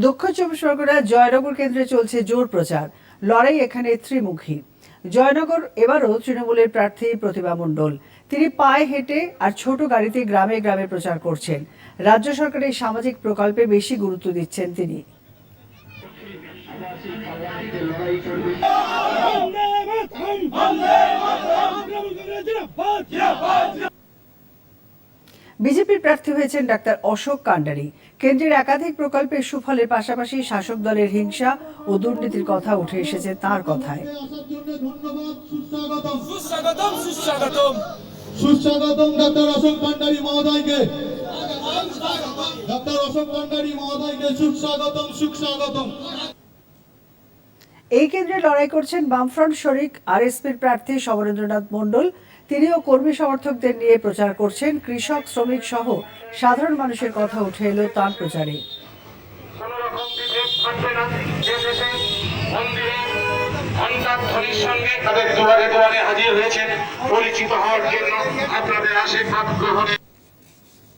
দক্ষিণ চব্বিশ পরগনার জয়নগর কেন্দ্রে চলছে জোর প্রচার। লড়াই এখানে ত্রিমুখী। জয়নগর এবারও তৃণমূলের প্রার্থী প্রতিভা মণ্ডল। তিনি পায়ে হেঁটে আর ছোট গাড়িতে গ্রামে গ্রামে প্রচার করছেন। রাজ্য সরকারের সামাজিক প্রকল্পে বেশি গুরুত্ব দিচ্ছেন তিনি। বিজেপির প্রার্থী হয়েছেন ডাক্তার অশোক কান্ডারি। কেন্দ্রের একাধিক প্রকল্পের সুফলের পাশাপাশি শাসক দলের হিংসা ও দুর্নীতির কথা উঠে এসেছে তাঁর কথায়। সুস্বাগতম ডাক্তার অশোক কান্ডারি মহোদয়কে, ডাক্তার অশোক কান্ডারি মহোদয়কে সুস্বাগতম সুস্বাগতম। এই কেন্দ্রে লড়াই করছেন বামফ্রন্ট শরিক আরএসপির প্রার্থী সমরেন্দ্রনাথ মণ্ডল। তিনিও কর্মী সমর্থকদের নিয়ে প্রচার করছেন। কৃষক, শ্রমিক সহ সাধারণ মানুষের কথা উঠে এলো তাঁর প্রচারে। তাদের দুয়ারে দুয়ারে হাজির হয়েছেন পরিচিত হওয়ার জন্য আপনাদের আশীর্বাদ গ্রহণে।